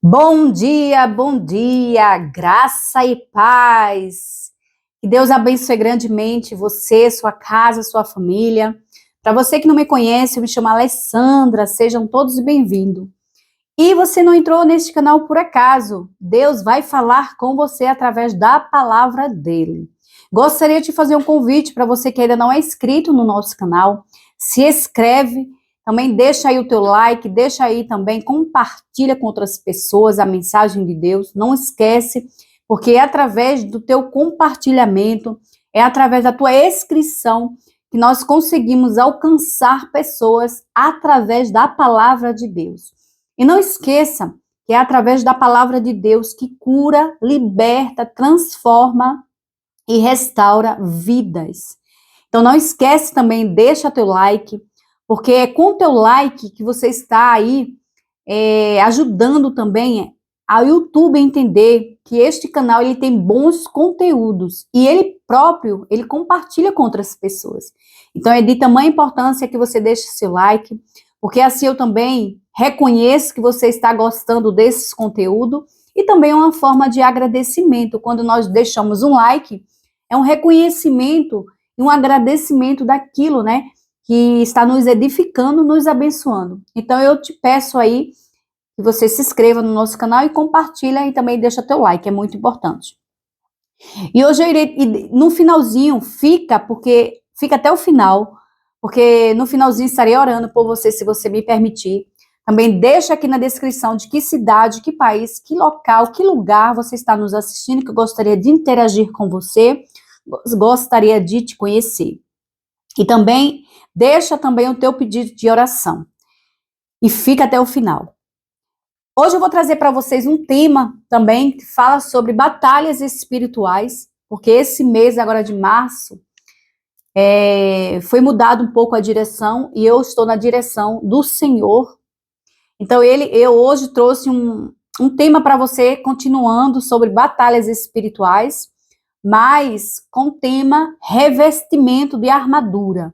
Bom dia, graça e paz. Que Deus abençoe grandemente você, sua casa, sua família. Para você que não me conhece, eu me chamo Alessandra, sejam todos bem-vindos. E você não entrou neste canal por acaso, Deus vai falar com você através da palavra dele. Gostaria de fazer um convite para você que ainda não é inscrito no nosso canal, se inscreve, também deixa aí o teu like, deixa aí também, compartilha com outras pessoas a mensagem de Deus, não esquece, porque é através do teu compartilhamento, é através da tua inscrição que nós conseguimos alcançar pessoas através da palavra de Deus. E não esqueça que é através da palavra de Deus que cura, liberta, transforma e restaura vidas. Então não esquece também, deixa teu like, porque é com o teu like que você está aí ajudando também a YouTube a entender que este canal ele tem bons conteúdos e ele próprio, ele compartilha com outras pessoas. Então é de tamanha importância que você deixe seu like, porque assim eu também reconheço que você está gostando desses conteúdos e também é uma forma de agradecimento. Quando nós deixamos um like, é um reconhecimento e um agradecimento daquilo, né, que está nos edificando, nos abençoando. Então eu te peço aí que você se inscreva no nosso canal e compartilha e também deixa teu like, é muito importante. E hoje eu irei, no finalzinho, fica até o final, porque no finalzinho estarei orando por você, se você me permitir. Também deixa aqui na descrição de que cidade, que país, que local, que lugar você está nos assistindo, que eu gostaria de interagir com você, gostaria de te conhecer. E também, deixa também o teu pedido de oração. E fica até o final. Hoje eu vou trazer para vocês um tema também que fala sobre batalhas espirituais, porque esse mês agora de março foi mudado um pouco a direção e eu estou na direção do Senhor. Então eu hoje trouxe um tema para você, continuando sobre batalhas espirituais, mas com o tema revestimento de armadura.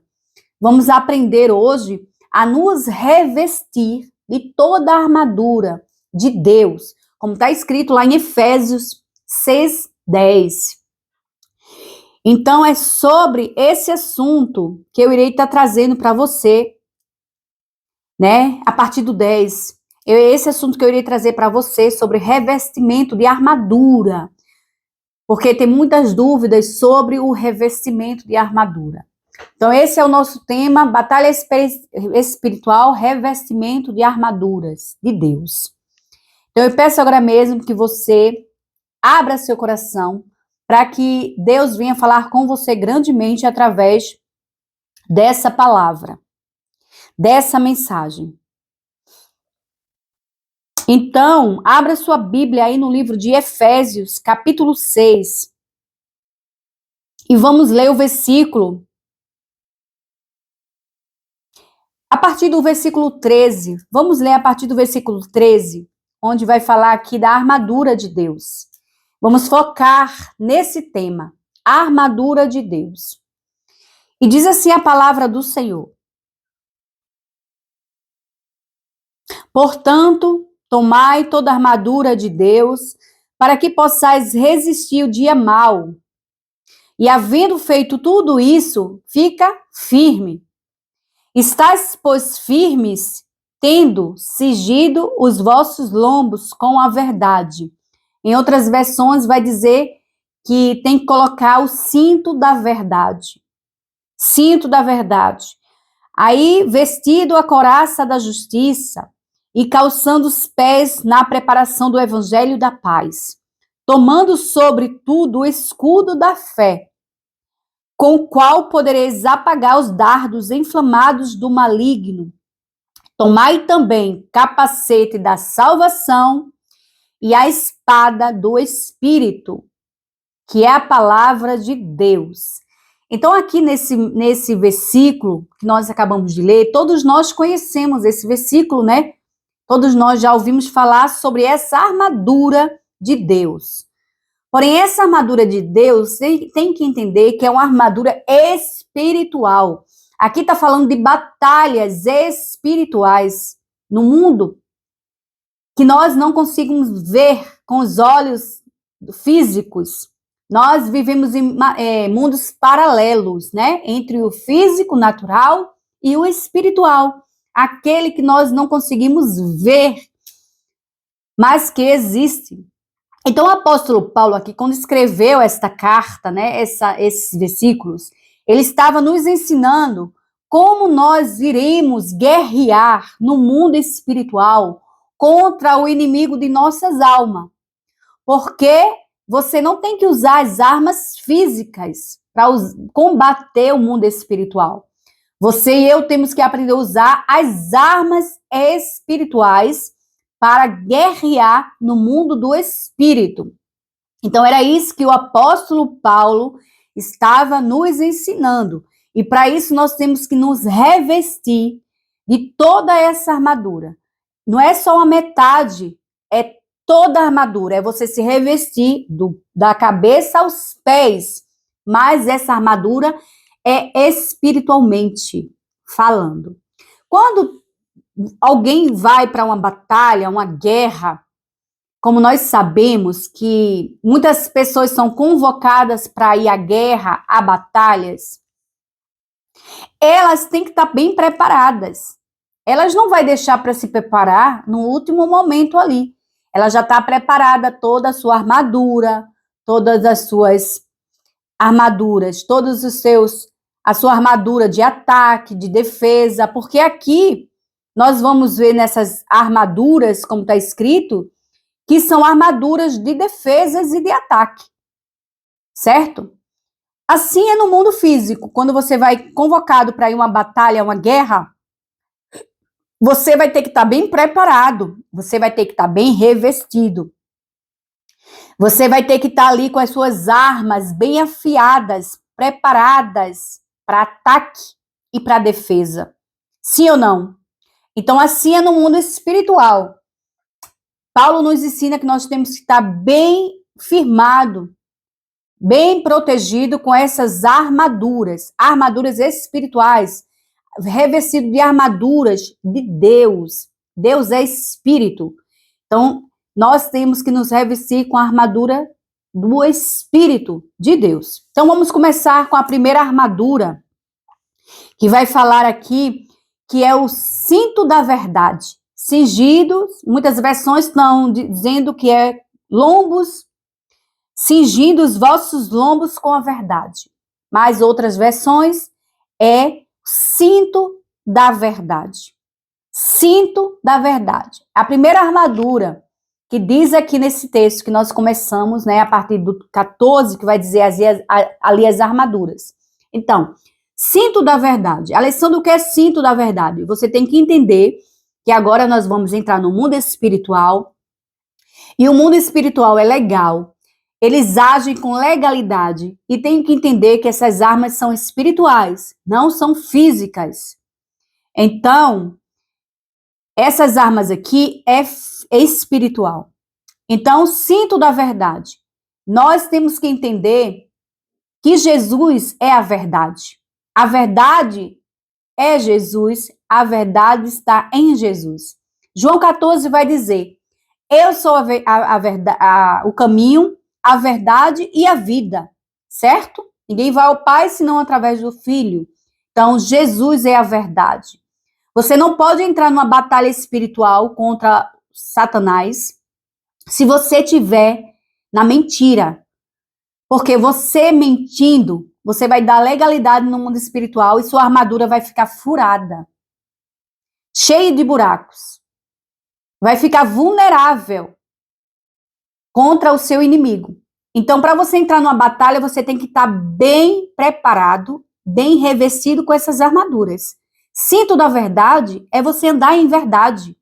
Vamos aprender hoje a nos revestir de toda a armadura de Deus, como está escrito lá em Efésios 6:10. Então é sobre esse assunto que eu irei estar trazendo para você, né, a partir do 10. Esse assunto que eu irei trazer para você sobre revestimento de armadura, porque tem muitas dúvidas sobre o revestimento de armadura. Então esse é o nosso tema, batalha espiritual, revestimento de armaduras de Deus. Então eu peço agora mesmo que você abra seu coração para que Deus venha falar com você grandemente através dessa palavra, dessa mensagem. Então, abra sua Bíblia aí no livro de Efésios, capítulo 6. E vamos ler o versículo. A partir do versículo 13. Vamos ler a partir do versículo 13, onde vai falar aqui da armadura de Deus. Vamos focar nesse tema, a armadura de Deus. E diz assim a palavra do Senhor: portanto, tomai toda a armadura de Deus, para que possais resistir o dia mau. E havendo feito tudo isso, fica firme. Estais, pois, firmes, tendo cingido os vossos lombos com a verdade. Em outras versões vai dizer que tem que colocar o cinto da verdade. Cinto da verdade. Aí, vestido a couraça da justiça e calçando os pés na preparação do evangelho da paz, tomando sobretudo o escudo da fé, com o qual podereis apagar os dardos inflamados do maligno. Tomai também capacete da salvação e a espada do Espírito, que é a palavra de Deus. Então aqui nesse versículo que nós acabamos de ler, todos nós conhecemos esse versículo, né? Todos nós já ouvimos falar sobre essa armadura de Deus. Porém, essa armadura de Deus tem que entender que é uma armadura espiritual. Aqui está falando de batalhas espirituais no mundo. que nós não conseguimos ver com os olhos físicos. Nós vivemos em mundos paralelos, né? Entre o físico, natural, e o espiritual. Aquele que nós não conseguimos ver, mas que existe. Então, o apóstolo Paulo aqui, quando escreveu esta carta, né, esses versículos, ele estava nos ensinando como nós iremos guerrear no mundo espiritual contra o inimigo de nossas almas. Porque você não tem que usar as armas físicas para combater o mundo espiritual. Você e eu temos que aprender a usar as armas espirituais para guerrear no mundo do espírito. Então, era isso que o apóstolo Paulo estava nos ensinando. E para isso nós temos que nos revestir de toda essa armadura. Não é só uma metade, é toda a armadura. É você se revestir da cabeça aos pés. Mas essa armadura é espiritualmente falando. Quando alguém vai para uma batalha, uma guerra, como nós sabemos que muitas pessoas são convocadas para ir à guerra, a batalhas, elas têm que estar bem preparadas. Elas não vão deixar para se preparar no último momento ali. Ela já está preparada, toda a sua armadura, todas as suas armaduras, a sua armadura de ataque, de defesa, porque aqui nós vamos ver nessas armaduras, como está escrito, que são armaduras de defesas e de ataque, certo? Assim é no mundo físico. Quando você vai convocado para ir uma batalha, uma guerra, você vai ter que estar bem preparado, você vai ter que estar bem revestido. Você vai ter que estar ali com as suas armas bem afiadas, preparadas para ataque e para defesa. Sim ou não? Então, assim é no mundo espiritual. Paulo nos ensina que nós temos que estar bem firmado, bem protegido com essas armaduras espirituais, revestido de armaduras de Deus. Deus é espírito. Então, nós temos que nos revestir com a armadura do Espírito de Deus. Então, vamos começar com a primeira armadura, que vai falar aqui, que é o cinto da verdade. Cingido, muitas versões estão dizendo que é lombos, cingindo os vossos lombos com a verdade. Mas outras versões é cinto da verdade. Cinto da verdade. A primeira armadura que diz aqui nesse texto que nós começamos, né, a partir do 14, que vai dizer ali as armaduras. Então, cinto da verdade. Alessandro, o que é cinto da verdade? Você tem que entender que agora nós vamos entrar no mundo espiritual, e o mundo espiritual é legal, eles agem com legalidade, e tem que entender que essas armas são espirituais, não são físicas. Então, essas armas aqui é espiritual. Então, cinto da verdade. Nós temos que entender que Jesus é a verdade. A verdade é Jesus, a verdade está em Jesus. João 14 vai dizer, eu sou o caminho, a verdade e a vida, certo? Ninguém vai ao Pai senão através do Filho. Então, Jesus é a verdade. Você não pode entrar numa batalha espiritual contra Satanás se você estiver na mentira. Porque você mentindo, você vai dar legalidade no mundo espiritual e sua armadura vai ficar furada, cheia de buracos. Vai ficar vulnerável contra o seu inimigo. Então, para você entrar numa batalha, você tem que estar bem preparado, bem revestido com essas armaduras. Cinto da verdade é você andar em verdade.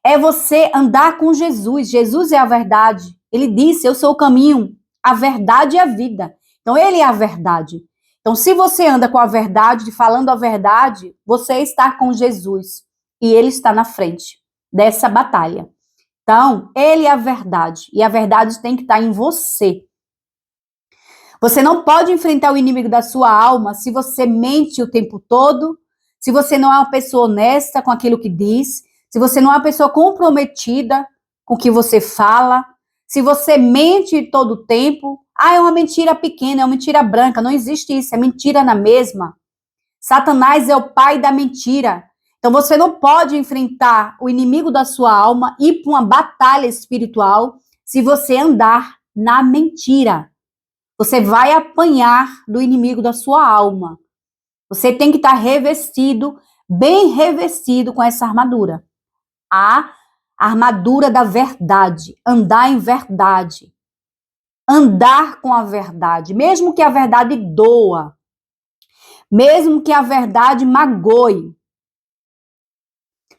É você andar com Jesus. Jesus é a verdade. Ele disse, eu sou o caminho, a verdade e a vida. Então, ele é a verdade. Então, se você anda com a verdade, falando a verdade, você está com Jesus. E ele está na frente dessa batalha. Então, ele é a verdade. E a verdade tem que estar em você. Você não pode enfrentar o inimigo da sua alma se você mente o tempo todo, se você não é uma pessoa honesta com aquilo que diz, se você não é uma pessoa comprometida com o que você fala, se você mente todo o tempo, é uma mentira pequena, é uma mentira branca, não existe isso, é mentira na mesma. Satanás é o pai da mentira. Então você não pode enfrentar o inimigo da sua alma, ir para uma batalha espiritual, se você andar na mentira. Você vai apanhar do inimigo da sua alma. Você tem que estar revestido, bem revestido com essa armadura. A armadura da verdade, andar em verdade. Andar com a verdade, mesmo que a verdade doa, mesmo que a verdade magoe.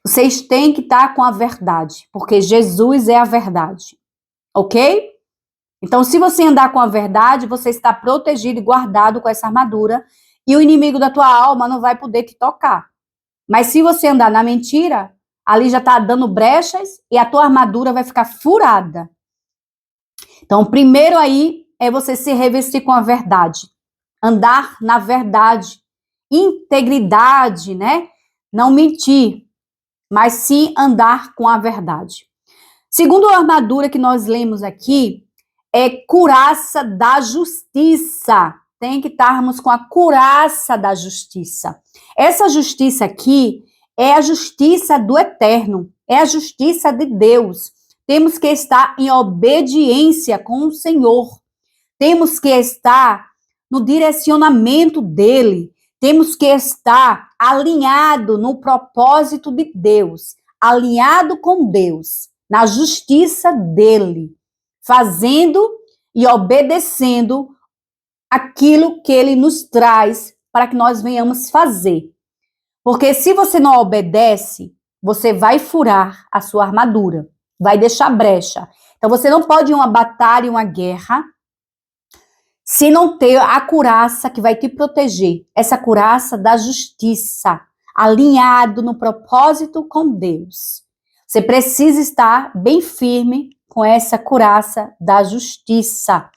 Vocês têm que estar com a verdade, porque Jesus é a verdade, ok? Então, se você andar com a verdade, você está protegido e guardado com essa armadura, e o inimigo da tua alma não vai poder te tocar. Mas se você andar na mentira, ali já está dando brechas e a tua armadura vai ficar furada. Então, primeiro aí é você se revestir com a verdade, andar na verdade, integridade, né? Não mentir, mas sim andar com a verdade. Segundo a armadura que nós lemos aqui, é couraça da justiça. Tem que estarmos com a couraça da justiça. Essa justiça aqui é a justiça do eterno, é a justiça de Deus. Temos que estar em obediência com o Senhor. Temos que estar no direcionamento dele. Temos que estar alinhado no propósito de Deus, alinhado com Deus, na justiça dele, fazendo e obedecendo aquilo que ele nos traz para que nós venhamos fazer. Porque se você não obedece, você vai furar a sua armadura, vai deixar brecha. Então você não pode ir uma batalha, uma guerra, se não ter a couraça que vai te proteger, essa couraça da justiça, alinhado no propósito com Deus. Você precisa estar bem firme com essa couraça da justiça.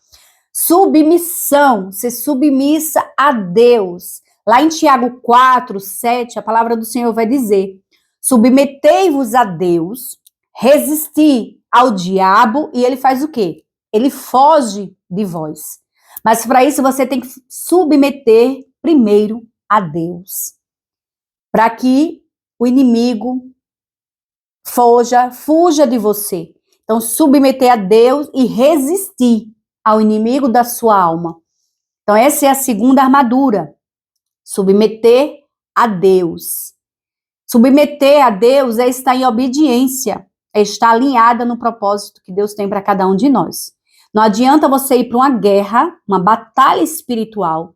Submissão, ser submissa a Deus. Lá em Tiago 4, 7, a palavra do Senhor vai dizer: submetei-vos a Deus, resisti ao diabo, e ele faz o quê? Ele foge de vós. Mas para isso você tem que submeter primeiro a Deus, para que o inimigo fuja de você. Então, submeter a Deus e resistir ao inimigo da sua alma. Então, essa é a segunda armadura. Submeter a Deus. Submeter a Deus é estar em obediência, é estar alinhada no propósito que Deus tem para cada um de nós. Não adianta você ir para uma guerra, uma batalha espiritual.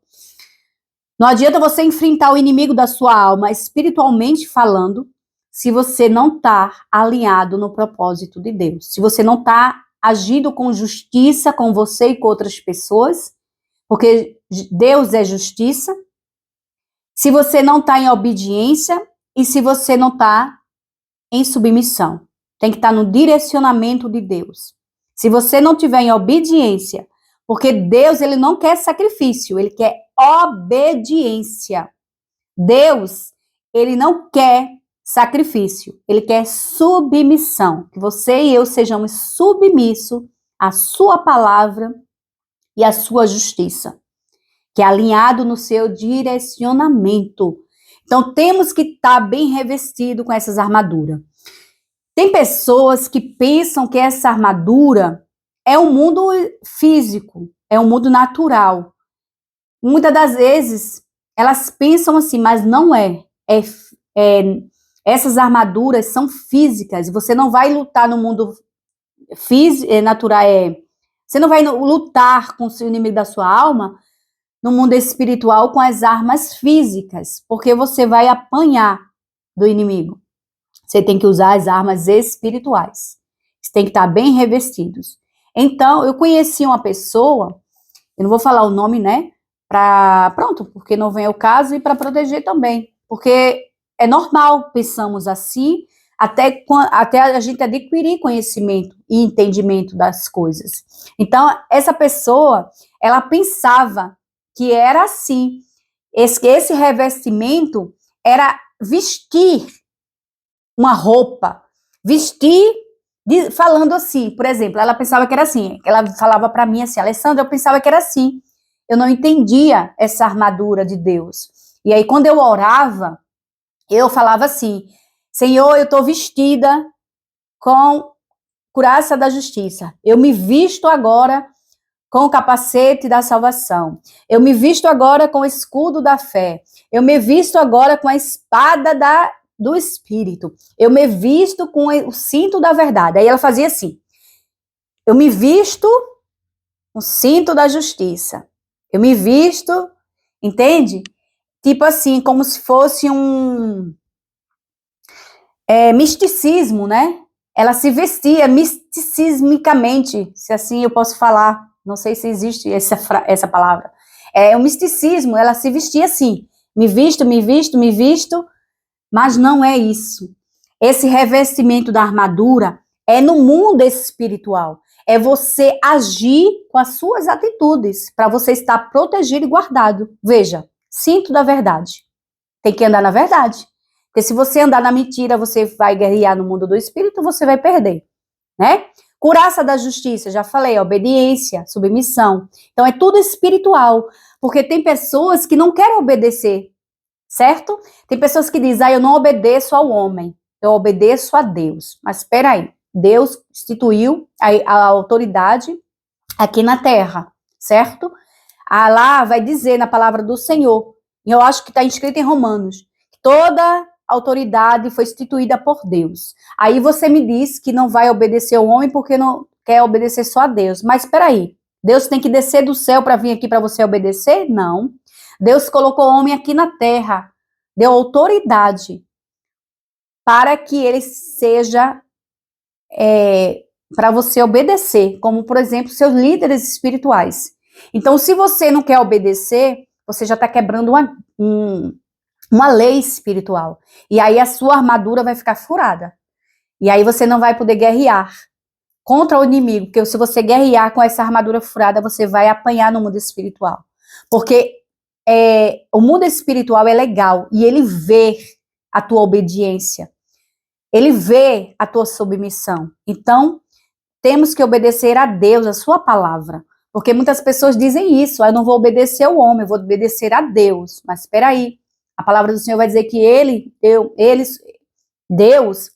Não adianta você enfrentar o inimigo da sua alma, espiritualmente falando, se você não está alinhado no propósito de Deus. Se você não está agindo com justiça com você e com outras pessoas, porque Deus é justiça. Se você não está em obediência e se você não está em submissão. Tem que estar no direcionamento de Deus. Se você não tiver em obediência, porque Deus, ele não quer sacrifício, ele quer obediência. Deus, ele não quer sacrifício, ele quer submissão. Que você e eu sejamos submissos à sua palavra e à sua justiça, que é alinhado no seu direcionamento. Então, temos que estar bem revestido com essas armaduras. Tem pessoas que pensam que essa armadura é um mundo físico, é um mundo natural. Muitas das vezes, elas pensam assim, mas não é. Essas armaduras são físicas. Você não vai lutar no mundo natural. Você não vai lutar com o inimigo da sua alma no mundo espiritual com as armas físicas, porque você vai apanhar do inimigo. Você tem que usar as armas espirituais. Você tem que estar bem revestidos. Então, eu conheci uma pessoa, eu não vou falar o nome, né? Porque não vem ao caso, e para proteger também. Porque é normal, pensamos assim, até a gente adquirir conhecimento e entendimento das coisas. Então, essa pessoa, ela pensava que era assim. Esse revestimento era vestir uma roupa, vestir, falando assim, por exemplo, ela pensava que era assim, ela falava para mim assim, Alessandra, eu pensava que era assim, eu não entendia essa armadura de Deus. E aí, quando eu orava, eu falava assim, Senhor, eu estou vestida com couraça da justiça, eu me visto agora com o capacete da salvação, eu me visto agora com o escudo da fé, eu me visto agora com a espada do Espírito, eu me visto com o cinto da verdade. Aí ela fazia assim, eu me visto com o cinto da justiça, eu me visto, entende? Tipo assim, como se fosse um misticismo, né? Ela se vestia misticismicamente, se assim eu posso falar. Não sei se existe essa palavra. É o misticismo, ela se vestia assim. Me visto, me visto, me visto, mas não é isso. Esse revestimento da armadura é no mundo espiritual. É você agir com as suas atitudes, para você estar protegido e guardado. Veja, cinto da verdade. Tem que andar na verdade. Porque se você andar na mentira, você vai guerrear no mundo do espírito, você vai perder, né? Couraça da justiça, já falei, obediência, submissão. Então é tudo espiritual, porque tem pessoas que não querem obedecer, certo? Tem pessoas que dizem, eu não obedeço ao homem, eu obedeço a Deus. Mas espera aí, Deus instituiu a autoridade aqui na terra, certo? Lá vai dizer na palavra do Senhor, e eu acho que está escrito em Romanos, que toda autoridade foi instituída por Deus. Aí você me diz que não vai obedecer ao homem porque não quer obedecer só a Deus. Mas espera aí, Deus tem que descer do céu para vir aqui para você obedecer? Não. Deus colocou o homem aqui na terra, deu autoridade para que ele seja para você obedecer, como por exemplo seus líderes espirituais. Então, se você não quer obedecer, você já está quebrando uma lei espiritual. E aí a sua armadura vai ficar furada. E aí você não vai poder guerrear contra o inimigo, porque se você guerrear com essa armadura furada, você vai apanhar no mundo espiritual. Porque o mundo espiritual é legal e ele vê a tua obediência. Ele vê a tua submissão. Então, temos que obedecer a Deus, a sua palavra. Porque muitas pessoas dizem isso, eu não vou obedecer ao homem, eu vou obedecer a Deus. Mas espera aí, a palavra do Senhor vai dizer que Deus,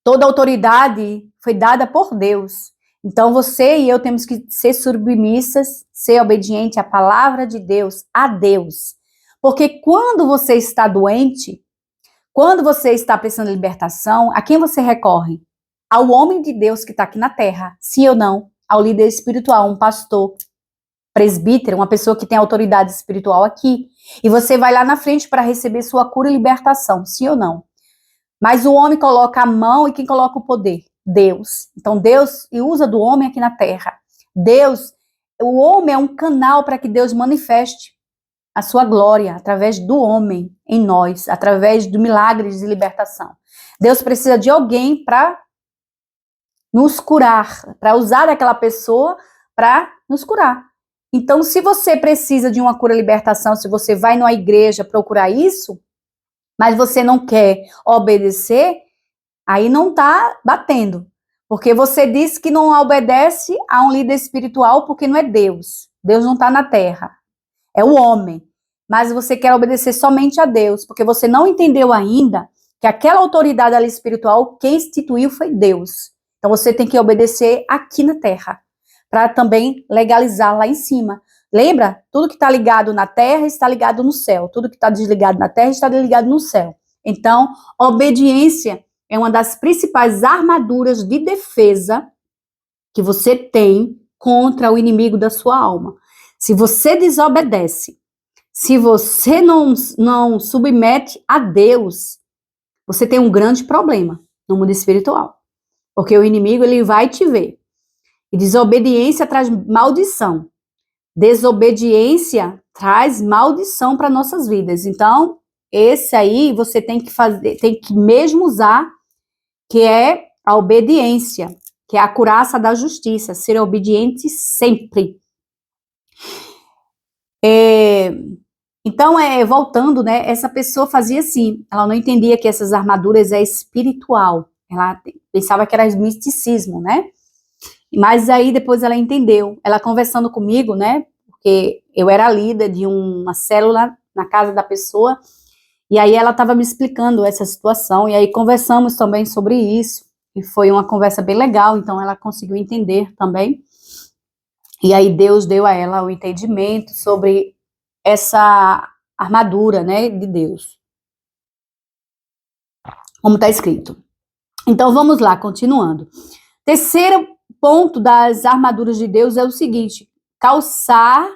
toda autoridade foi dada por Deus. Então você e eu temos que ser submissas, ser obediente à palavra de Deus, a Deus. Porque quando você está doente, quando você está precisando de libertação, a quem você recorre? Ao homem de Deus que está aqui na terra, sim ou não? Ao líder espiritual, um pastor, presbítero, uma pessoa que tem autoridade espiritual aqui. E você vai lá na frente para receber sua cura e libertação, sim ou não? Mas o homem coloca a mão e quem coloca o poder? Deus. Então Deus usa do homem aqui na terra. Deus, o homem é um canal para que Deus manifeste a sua glória através do homem em nós, através do milagres de libertação. Deus precisa de alguém para nos curar, para usar aquela pessoa para nos curar. Então, se você precisa de uma cura e libertação, se você vai numa igreja procurar isso, mas você não quer obedecer, aí não está batendo. Porque você disse que não obedece a um líder espiritual porque não é Deus. Deus não está na terra. É o homem. Mas você quer obedecer somente a Deus, porque você não entendeu ainda que aquela autoridade ali espiritual, quem instituiu foi Deus. Então você tem que obedecer aqui na terra, para também legalizar lá em cima. Lembra? Tudo que está ligado na terra está ligado no céu. Tudo que está desligado na terra está desligado no céu. Então, obediência é uma das principais armaduras de defesa que você tem contra o inimigo da sua alma. Se você desobedece, se você não submete a Deus, você tem um grande problema no mundo espiritual. Porque o inimigo, ele vai te ver. E desobediência traz maldição. Desobediência traz maldição para nossas vidas. Então, esse aí você tem que fazer, tem que mesmo usar, que é a obediência, que é a couraça da justiça, ser obediente sempre. Então, voltando, né, essa pessoa fazia assim, ela não entendia que essas armaduras é espiritual, ela pensava que era misticismo, né? Mas aí depois ela entendeu, ela conversando comigo, né, porque eu era líder de uma célula na casa da pessoa, e aí ela estava me explicando essa situação, e aí conversamos também sobre isso, e foi uma conversa bem legal, então ela conseguiu entender também, e aí Deus deu a ela o entendimento sobre essa armadura, né, de Deus, como está escrito. Então vamos lá, continuando. Terceiro ponto das armaduras de Deus é o seguinte: calçar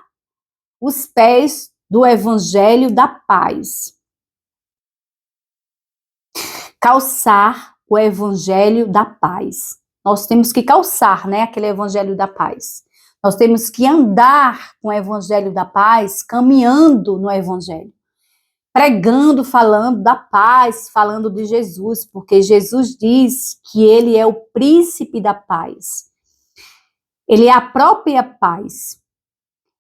os pés do evangelho da paz. Calçar o evangelho da paz. Nós temos que calçar, né, aquele evangelho da paz. Nós temos que andar com o evangelho da paz, caminhando no evangelho. Pregando, falando da paz, falando de Jesus, porque Jesus diz que ele é o príncipe da paz. Ele é a própria paz.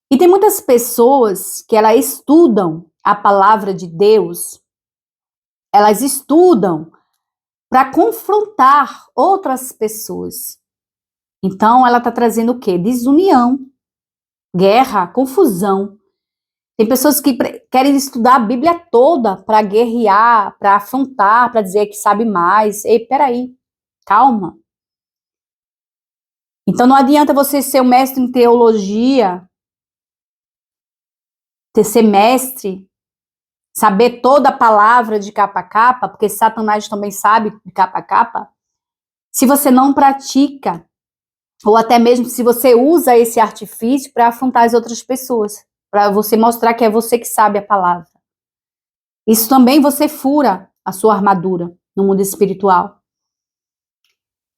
E tem muitas pessoas que elas estudam a palavra de Deus, elas estudam para confrontar outras pessoas. Então, ela está trazendo o quê? Desunião, guerra, confusão. Tem pessoas que querem estudar a Bíblia toda para guerrear, para afrontar, para dizer que sabe mais. Ei, peraí, calma. Então não adianta você ser um mestre em teologia, ser mestre, saber toda a palavra de capa a capa, porque Satanás também sabe de capa a capa, se você não pratica, ou até mesmo se você usa esse artifício para afrontar as outras pessoas, para você mostrar que é você que sabe a palavra. Isso também você fura a sua armadura no mundo espiritual.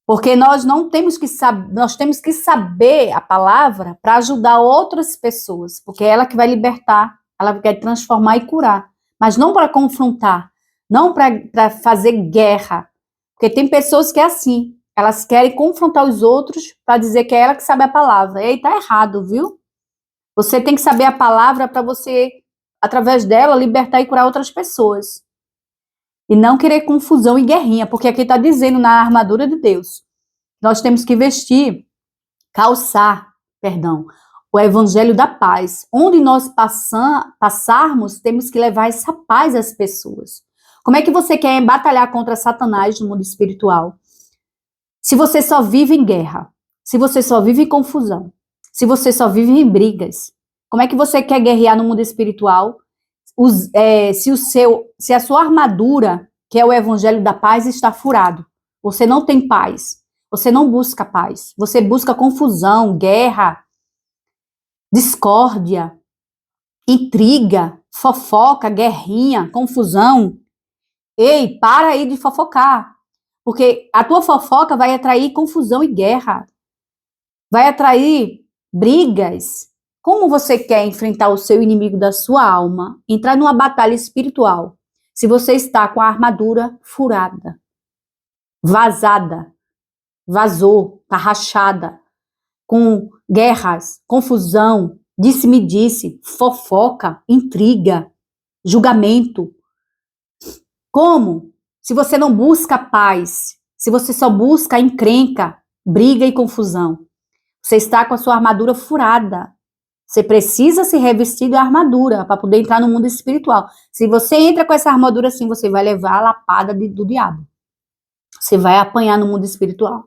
Porque nós não temos que saber, nós temos que saber a palavra para ajudar outras pessoas, porque é ela que vai libertar, ela quer transformar e curar, mas não para confrontar, não para fazer guerra, porque tem pessoas que é assim, elas querem confrontar os outros para dizer que é ela que sabe a palavra, e aí tá errado, viu? Você tem que saber a palavra para você, através dela, libertar e curar outras pessoas. E não querer confusão e guerrinha, porque aqui está dizendo na armadura de Deus, nós temos que vestir, o evangelho da paz. Onde nós passarmos, temos que levar essa paz às pessoas. Como é que você quer batalhar contra Satanás no mundo espiritual? Se você só vive em guerra, se você só vive em confusão, se você só vive em brigas, como é que você quer guerrear no mundo espiritual? Se a sua armadura, que é o evangelho da paz, está furado, você não tem paz, você não busca paz, você busca confusão, guerra, discórdia, intriga, fofoca, guerrinha, confusão. Ei, para aí de fofocar, porque a tua fofoca vai atrair confusão e guerra, vai atrair brigas. Como você quer enfrentar o seu inimigo da sua alma, entrar numa batalha espiritual, se você está com a armadura furada, vazada, vazou, tá rachada, com guerras, confusão, disse-me-disse, fofoca, intriga, julgamento? Como? Se você não busca paz, se você só busca encrenca, briga e confusão, você está com a sua armadura furada. Você precisa se revestir da armadura para poder entrar no mundo espiritual. Se você entra com essa armadura assim, você vai levar a lapada do diabo. Você vai apanhar no mundo espiritual.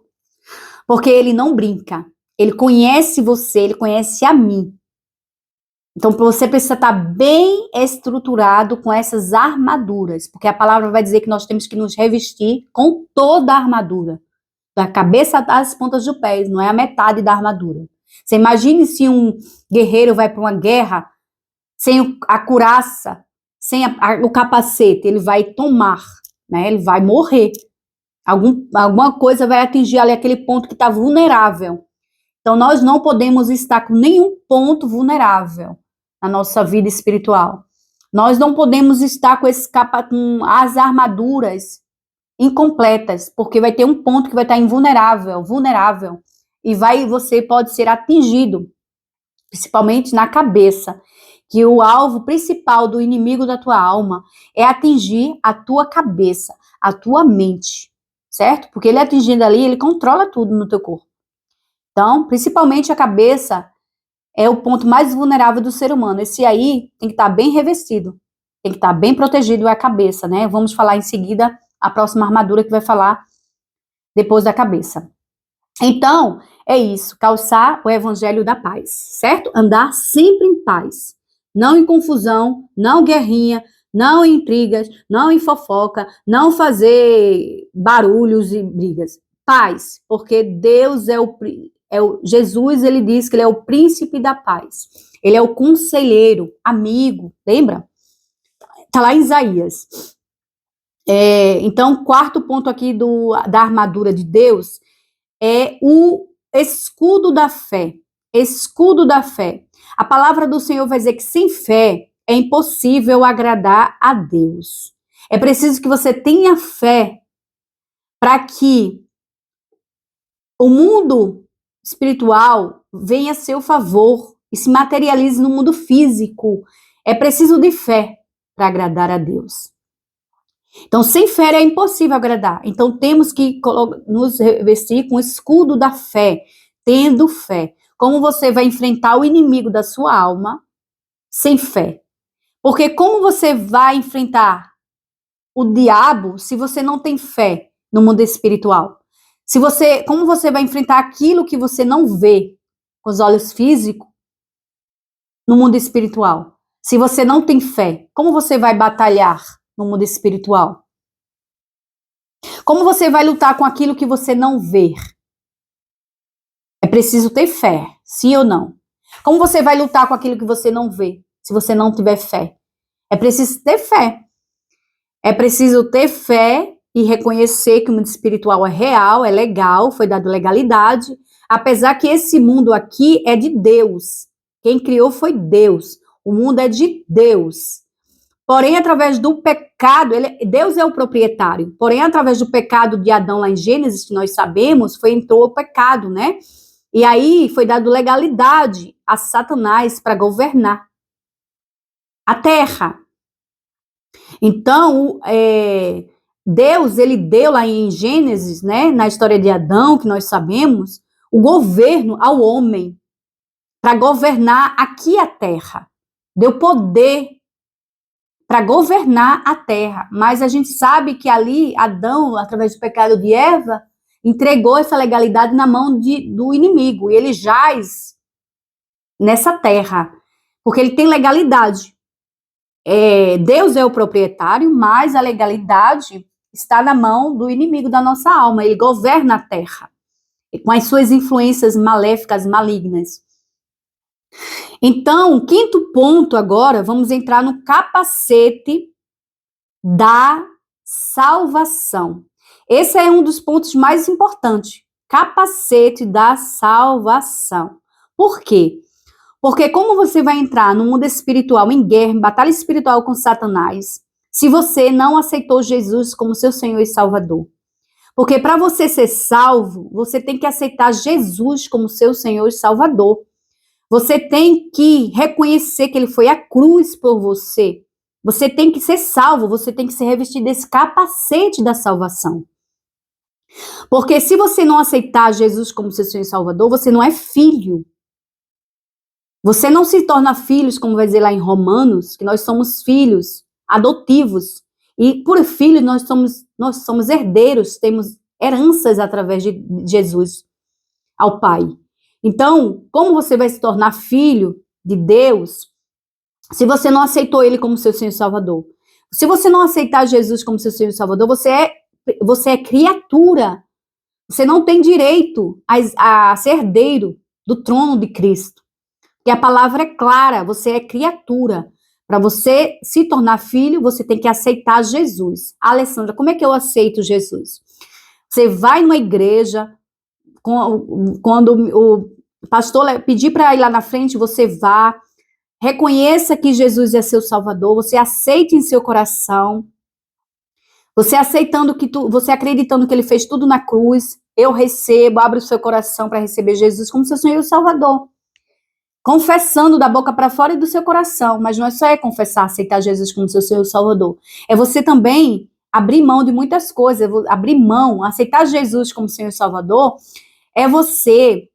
Porque ele não brinca. Ele conhece você, ele conhece a mim. Então você precisa estar bem estruturado com essas armaduras. Porque a palavra vai dizer que nós temos que nos revestir com toda a armadura. Da cabeça às pontas dos pés, não é a metade da armadura. Você imagine se um guerreiro vai para uma guerra sem a couraça, sem o capacete, ele vai tomar, né? Ele vai morrer. Alguma coisa vai atingir ali aquele ponto que está vulnerável. Então, nós não podemos estar com nenhum ponto vulnerável na nossa vida espiritual. Nós não podemos estar com as armaduras incompletas, porque vai ter um ponto que vai estar vulnerável, e você pode ser atingido, principalmente na cabeça. que o alvo principal do inimigo da tua alma é atingir a tua cabeça, a tua mente, certo? Porque ele atingindo ali, ele controla tudo no teu corpo. Então, principalmente a cabeça é o ponto mais vulnerável do ser humano. Esse aí tem que estar bem revestido, tem que estar bem protegido, é a cabeça, né? Vamos falar em seguida a próxima armadura que vai falar depois da cabeça. Então, é isso, calçar o evangelho da paz, certo? Andar sempre em paz, não em confusão, não guerrinha, não em intrigas, não em fofoca, não fazer barulhos e brigas. Paz, porque Deus Jesus, ele diz que ele é o príncipe da paz. Ele é o conselheiro, amigo, lembra? Tá lá em Isaías. Então, quarto ponto aqui da armadura de Deus é o escudo da fé. Escudo da fé. A palavra do Senhor vai dizer que sem fé é impossível agradar a Deus. É preciso que você tenha fé para que o mundo espiritual venha a seu favor e se materialize no mundo físico. É preciso de fé para agradar a Deus. Então, sem fé é impossível agradar. Então, temos que nos revestir com o escudo da fé, tendo fé. Como você vai enfrentar o inimigo da sua alma sem fé? Porque como você vai enfrentar o diabo se você não tem fé no mundo espiritual? Como você vai enfrentar aquilo que você não vê com os olhos físicos no mundo espiritual? Se você não tem fé, como você vai batalhar no mundo espiritual? Como você vai lutar com aquilo que você não vê? É preciso ter fé, sim ou não? Como você vai lutar com aquilo que você não vê, se você não tiver fé? É preciso ter fé. É preciso ter fé e reconhecer que o mundo espiritual é real, é legal, foi dado legalidade, apesar que esse mundo aqui é de Deus. Quem criou foi Deus. O mundo é de Deus. Porém, através do pecado, Deus é o proprietário. Porém, através do pecado de Adão lá em Gênesis, que nós sabemos, entrou o pecado, né? E aí foi dado legalidade a Satanás para governar a terra. Então, Deus, ele deu lá em Gênesis, né, na história de Adão, que nós sabemos, o governo ao homem para governar aqui a terra. Deu poder para governar a terra. Mas a gente sabe que ali, Adão, através do pecado de Eva, entregou essa legalidade na mão do inimigo. E ele jaz nessa terra, porque ele tem legalidade. Deus é o proprietário, mas a legalidade está na mão do inimigo da nossa alma. Ele governa a terra, com as suas influências maléficas, malignas. Então, quinto ponto agora, vamos entrar no capacete da salvação. Esse é um dos pontos mais importantes. Capacete da salvação. Por quê? Porque como você vai entrar no mundo espiritual, em guerra, em batalha espiritual com Satanás, se você não aceitou Jesus como seu Senhor e Salvador? Porque para você ser salvo, você tem que aceitar Jesus como seu Senhor e Salvador. Você tem que reconhecer que ele foi à cruz por você. Você tem que ser salvo, você tem que se revestir desse capacete da salvação. Porque se você não aceitar Jesus como seu Senhor e Salvador, você não é filho. Você não se torna filhos, como vai dizer lá em Romanos, que nós somos filhos adotivos. E por filhos nós somos herdeiros, temos heranças através de Jesus ao Pai. Então, como você vai se tornar filho de Deus se você não aceitou ele como seu Senhor e Salvador? Se você não aceitar Jesus como seu Senhor e Salvador, você é criatura. Você não tem direito a ser herdeiro do trono de Cristo. E a palavra é clara, você é criatura. Para você se tornar filho, você tem que aceitar Jesus. Alessandra, como é que eu aceito Jesus? Você vai numa igreja, quando o pastor pedir para ir lá na frente, você vá, reconheça que Jesus é seu Salvador, você aceite em seu coração, você acreditando que ele fez tudo na cruz, eu recebo, abre o seu coração para receber Jesus como seu Senhor e Salvador. confessando da boca para fora e do seu coração. Mas não é só confessar, aceitar Jesus como seu Senhor e Salvador. É você também abrir mão de muitas coisas, abrir mão, aceitar Jesus como Senhor e Salvador, é você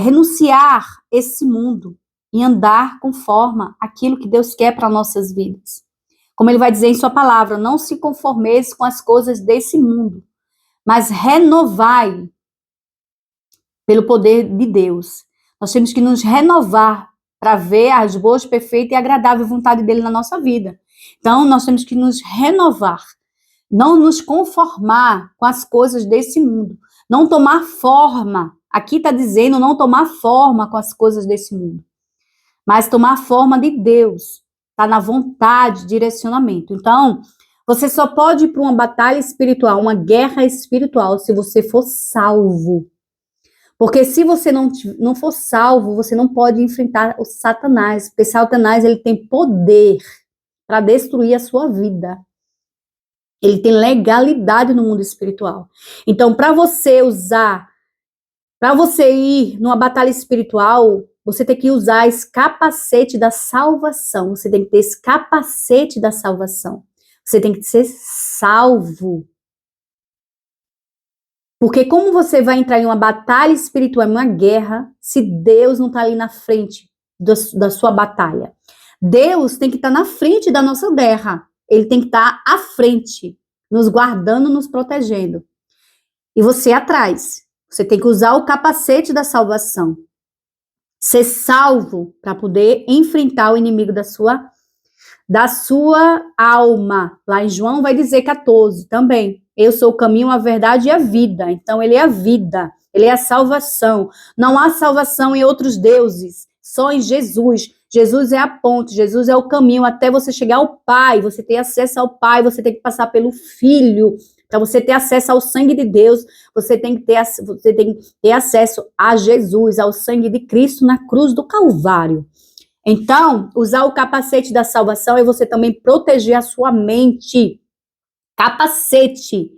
renunciar esse mundo e andar conforme aquilo que Deus quer para nossas vidas. Como ele vai dizer em sua palavra, não se conformeis com as coisas desse mundo, mas renovai pelo poder de Deus. Nós temos que nos renovar para ver as boas, perfeitas e agradável vontade dele na nossa vida. Então, nós temos que nos renovar, não nos conformar com as coisas desse mundo, não tomar forma. Aqui está dizendo não tomar forma com as coisas desse mundo, mas tomar forma de Deus. Está na vontade, direcionamento. Então, você só pode ir para uma batalha espiritual, uma guerra espiritual, se você for salvo. Porque se você não for salvo, você não pode enfrentar o Satanás. Porque Satanás, ele tem poder para destruir a sua vida. Ele tem legalidade no mundo espiritual. Então, para você ir numa batalha espiritual, você tem que usar esse capacete da salvação. Você tem que ter esse capacete da salvação. Você tem que ser salvo. Porque como você vai entrar em uma batalha espiritual, em uma guerra, se Deus não está ali na frente da sua batalha? Deus tem que estar na frente da nossa guerra. Ele tem que estar à frente, nos guardando, nos protegendo. E você atrás. Você tem que usar o capacete da salvação. Ser salvo para poder enfrentar o inimigo da sua alma. Lá em João vai dizer 14 também. Eu sou o caminho, a verdade e a vida. Então ele é a vida, ele é a salvação. Não há salvação em outros deuses, só em Jesus. Jesus é a ponte, Jesus é o caminho até você chegar ao Pai. Você ter acesso ao Pai, você tem que passar pelo Filho. Para você ter acesso ao sangue de Deus, você tem que ter acesso a Jesus, ao sangue de Cristo na cruz do Calvário. Então, usar o capacete da salvação é você também proteger a sua mente. Capacete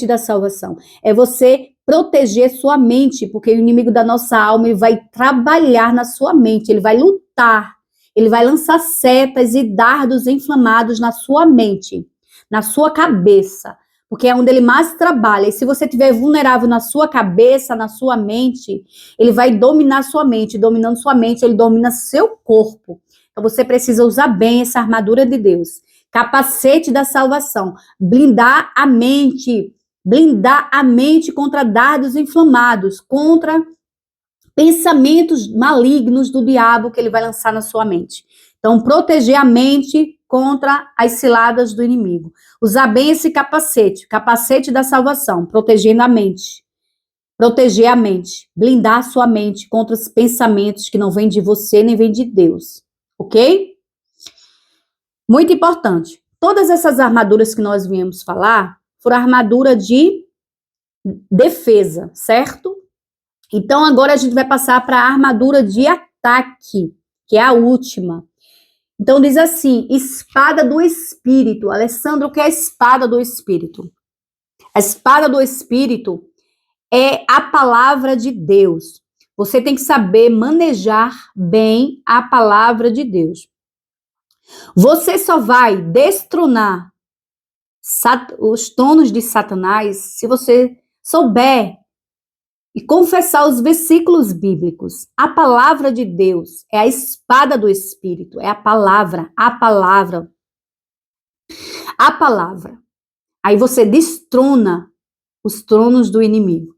da salvação. É você proteger sua mente, porque o inimigo da nossa alma, ele vai trabalhar na sua mente, ele vai lutar, ele vai lançar setas e dardos inflamados na sua mente, na sua cabeça, porque é onde ele mais trabalha. E se você estiver vulnerável na sua cabeça, na sua mente, ele vai dominar sua mente. Dominando sua mente, ele domina seu corpo. Então você precisa usar bem essa armadura de Deus. Capacete da salvação. Blindar a mente contra dardos inflamados, contra pensamentos malignos do diabo que ele vai lançar na sua mente. Então, proteger a mente contra as ciladas do inimigo. Usar bem esse capacete da salvação, protegendo a mente. Proteger a mente, blindar a sua mente contra os pensamentos que não vêm de você nem vêm de Deus, ok? Muito importante. Todas essas armaduras que nós viemos falar foram armadura de defesa, certo? Então, agora a gente vai passar para a armadura de ataque, que é a última. Então, diz assim, espada do Espírito. Alessandro, o que é a espada do Espírito? A espada do Espírito é a palavra de Deus. Você tem que saber manejar bem a palavra de Deus. Você só vai destronar os tronos de Satanás se você souber e confessar os versículos bíblicos. A palavra de Deus é a espada do Espírito, é a palavra. Aí você destrona os tronos do inimigo.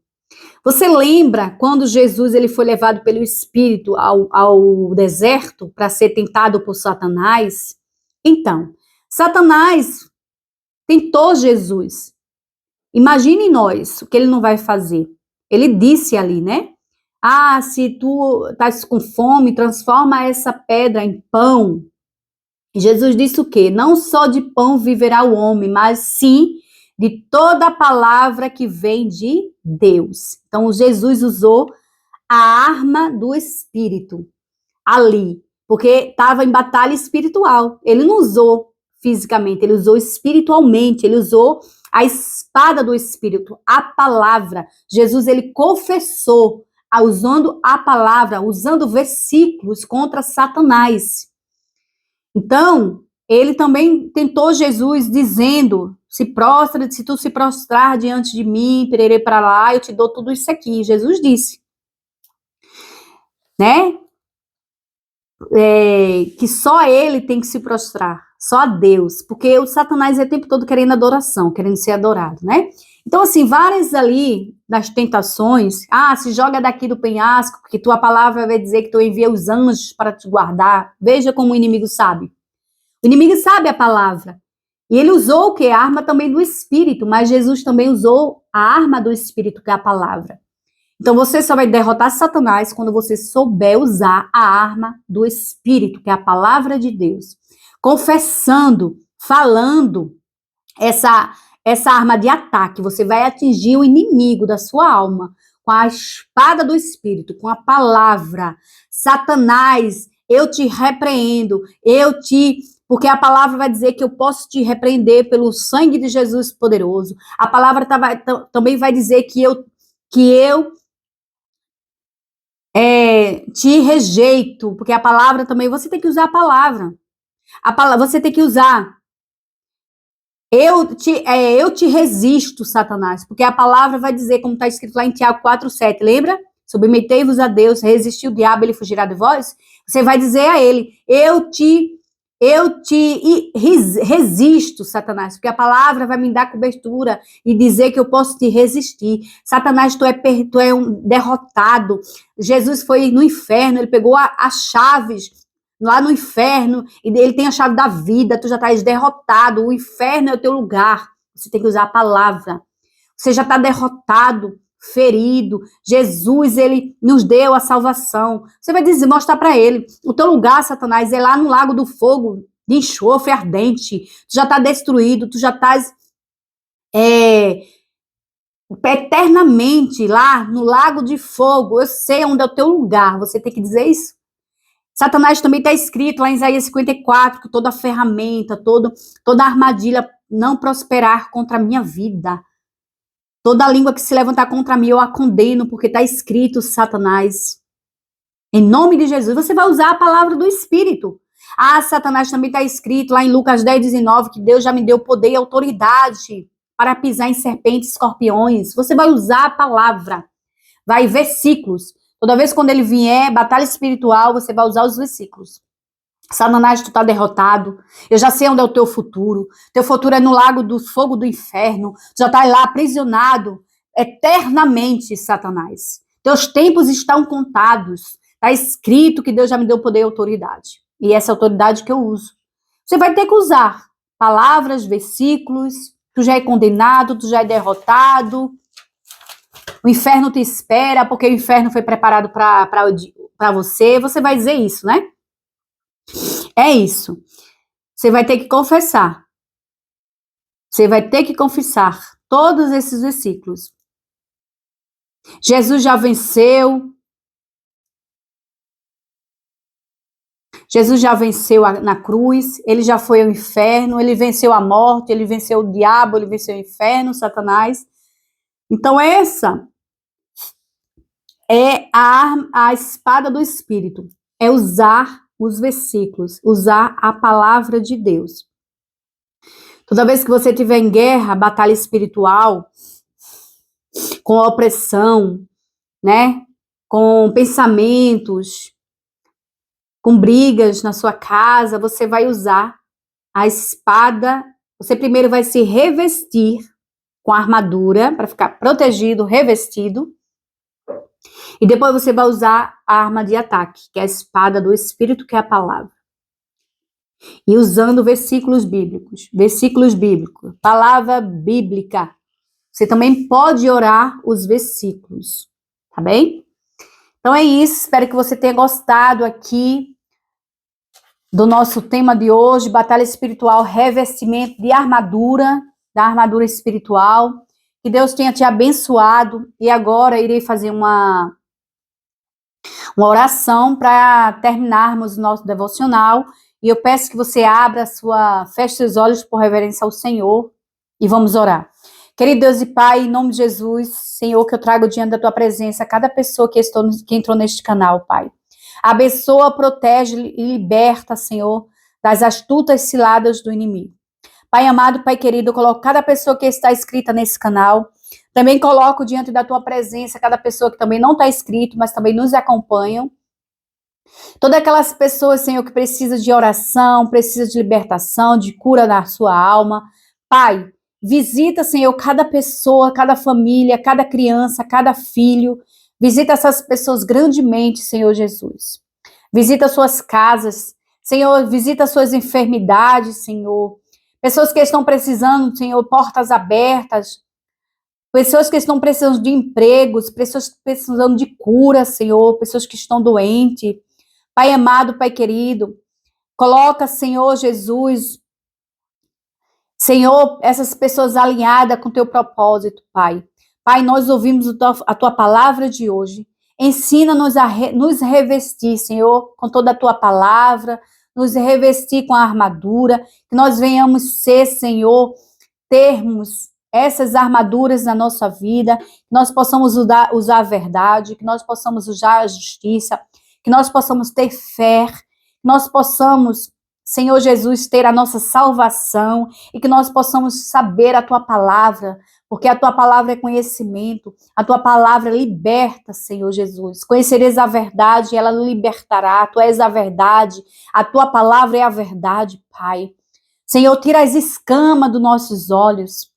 Você lembra quando Jesus ele foi levado pelo Espírito ao deserto para ser tentado por Satanás? Então, Satanás tentou Jesus. Imagine nós, o que ele não vai fazer. Ele disse ali, né? Ah, se tu estás com fome, transforma essa pedra em pão. E Jesus disse o quê? Não só de pão viverá o homem, mas sim de toda a palavra que vem de Deus. Então, Jesus usou a arma do Espírito ali, porque estava em batalha espiritual. Ele não usou fisicamente, ele usou espiritualmente, ele usou a espada do Espírito, a palavra. Jesus, ele confessou usando a palavra, usando versículos contra Satanás. Então, ele também tentou Jesus dizendo, se tu se prostrar diante de mim, pererei para lá, eu te dou tudo isso aqui. Jesus disse, né? Que só ele tem que se prostrar, só a Deus, porque o Satanás é o tempo todo querendo adoração, querendo ser adorado, né? Então, assim, várias ali das tentações, se joga daqui do penhasco, porque tua palavra vai dizer que tu envia os anjos para te guardar. Veja como o inimigo sabe. O inimigo sabe a palavra. E ele usou o quê? A arma também do Espírito, mas Jesus também usou a arma do Espírito, que é a palavra. Então, você só vai derrotar Satanás quando você souber usar a arma do Espírito, que é a palavra de Deus. Confessando, falando essa arma de ataque. Você vai atingir o inimigo da sua alma com a espada do Espírito, com a palavra. Satanás, eu te repreendo, porque a palavra vai dizer que eu posso te repreender pelo sangue de Jesus poderoso. A palavra também vai dizer que eu te rejeito, porque a palavra também, você tem que usar a palavra. Você tem que usar. Eu te resisto, Satanás, porque a palavra vai dizer, como está escrito lá em Tiago 4,7, lembra? Submetei-vos a Deus, resistir o diabo, ele fugirá de vós. Você vai dizer a ele, eu te resisto, Satanás, porque a palavra vai me dar cobertura e dizer que eu posso te resistir. Satanás, tu é um derrotado. Jesus foi no inferno, ele pegou as chaves lá no inferno, e ele tem a chave da vida, tu já estás derrotado, o inferno é o teu lugar. Você tem que usar a palavra. Você já está derrotado, ferido. Jesus, ele nos deu a salvação. Você vai mostrar para ele, o teu lugar, Satanás, é lá no lago do fogo, de enxofre ardente. Tu já está destruído, tu já estás eternamente lá no lago de fogo. Eu sei onde é o teu lugar. Você tem que dizer isso. Satanás também está escrito lá em Isaías 54, que toda ferramenta, toda armadilha não prosperar contra a minha vida. Toda língua que se levantar contra mim, eu a condeno, porque está escrito, Satanás. Em nome de Jesus, você vai usar a palavra do Espírito. Satanás, também está escrito lá em Lucas 10:19, que Deus já me deu poder e autoridade para pisar em serpentes e escorpiões. Você vai usar a palavra. Vai, versículos. Toda vez quando ele vier, batalha espiritual, você vai usar os versículos. Satanás, tu tá derrotado. Eu já sei onde é o teu futuro. Teu futuro é no lago do fogo do inferno. Tu já tá lá aprisionado eternamente, Satanás. Teus tempos estão contados. Tá escrito que Deus já me deu poder e autoridade. E essa autoridade que eu uso. Você vai ter que usar palavras, versículos. Tu já é condenado, tu já é derrotado. O inferno te espera, porque o inferno foi preparado para você. Você vai dizer isso, né? É isso. Você vai ter que confessar. Você vai ter que confessar todos esses versículos. Jesus já venceu. Jesus já venceu na cruz. Ele já foi ao inferno. Ele venceu a morte. Ele venceu o diabo. Ele venceu o inferno, Satanás. Então, essa é a espada do Espírito. É usar os versículos, usar a palavra de Deus. Toda vez que você estiver em guerra, batalha espiritual, com opressão, né? Com pensamentos, com brigas na sua casa, você vai usar a espada. Você primeiro vai se revestir com a armadura, para ficar protegido, revestido. E depois você vai usar a arma de ataque, que é a espada do Espírito, que é a palavra. E usando versículos bíblicos, palavra bíblica. Você também pode orar os versículos, tá bem? Então é isso, espero que você tenha gostado aqui do nosso tema de hoje, batalha espiritual, revestimento de armadura, da armadura espiritual. Que Deus tenha te abençoado. E agora irei fazer uma oração para terminarmos o nosso devocional. E eu peço que você feche seus olhos por reverência ao Senhor e vamos orar. Querido Deus e Pai, em nome de Jesus, Senhor, que eu trago diante da tua presença cada pessoa que entrou neste canal, Pai. Abençoa, protege e liberta, Senhor, das astutas ciladas do inimigo. Pai amado, Pai querido, eu coloco cada pessoa que está inscrita nesse canal. Também coloco diante da tua presença cada pessoa que também não está inscrito, mas também nos acompanham. Todas aquelas pessoas, Senhor, que precisam de oração, precisam de libertação, de cura na sua alma. Pai, visita, Senhor, cada pessoa, cada família, cada criança, cada filho. Visita essas pessoas grandemente, Senhor Jesus. Visita suas casas, Senhor, visita suas enfermidades, Senhor. Pessoas que estão precisando, Senhor, portas abertas. Pessoas que estão precisando de empregos, pessoas que estão precisando de cura, Senhor. Pessoas que estão doentes. Pai amado, Pai querido, coloca, Senhor Jesus, Senhor, essas pessoas alinhadas com o teu propósito, Pai. Pai, nós ouvimos a tua palavra de hoje. Ensina-nos a nos revestir, Senhor, com toda a tua palavra, nos revestir com a armadura, que nós venhamos ser, Senhor, termos essas armaduras na nossa vida, que nós possamos usar a verdade, que nós possamos usar a justiça, que nós possamos ter fé, que nós possamos, Senhor Jesus, ter a nossa salvação e que nós possamos saber a tua palavra, porque a tua palavra é conhecimento, a tua palavra liberta, Senhor Jesus. Conhecereis a verdade e ela libertará, tu és a verdade, a tua palavra é a verdade, Pai. Senhor, tira as escamas dos nossos olhos,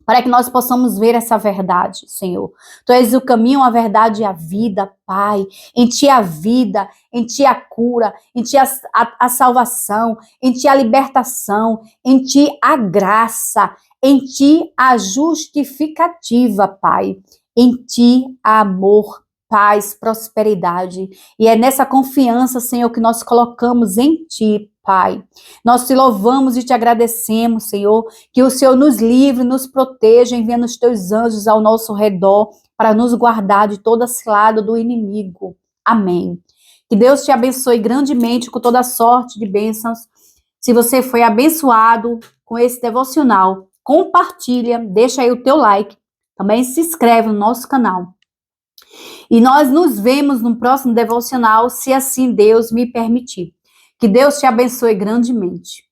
para que nós possamos ver essa verdade, Senhor. Tu és o caminho, a verdade e a vida, Pai. Em Ti a vida, em Ti a cura, em Ti a salvação, em Ti a libertação, em Ti a graça, em Ti a justificativa, Pai. Em Ti a amor, paz, prosperidade. E é nessa confiança, Senhor, que nós colocamos em Ti, Pai. Nós te louvamos e te agradecemos, Senhor, que o Senhor nos livre, nos proteja, enviando os teus anjos ao nosso redor para nos guardar de toda cilada do inimigo. Amém. Que Deus te abençoe grandemente com toda sorte de bênçãos. Se você foi abençoado com esse devocional, compartilha, deixa aí o teu like, também se inscreve no nosso canal. E nós nos vemos no próximo devocional, se assim Deus me permitir. Que Deus te abençoe grandemente.